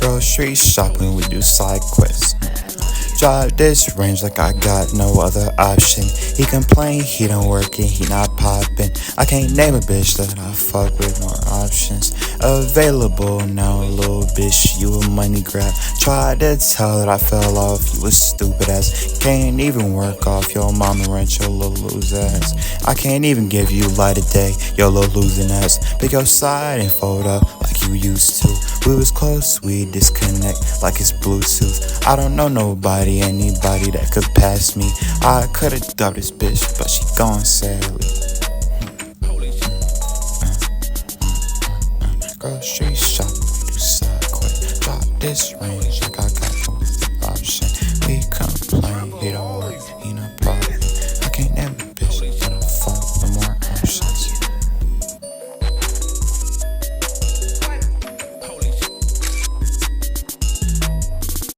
Grocery shopping, we do side quests. Drive this range like I got no other option. He complain he don't work and he not poppin'. I can't name a bitch that I fuck with, more options available now, little bitch, you a money grab. Tried to tell that I fell off, you a stupid ass. Can't even work off your mama rent, your little lose ass. I can't even give you light of day, your little losing ass. Pick your side and fold up like you used to. We was close, we disconnect like it's Bluetooth. I don't know anybody that could pass me. I could've dubbed this bitch, but she gone sadly. Grocery shopping, we do side quest. Drop this range like I got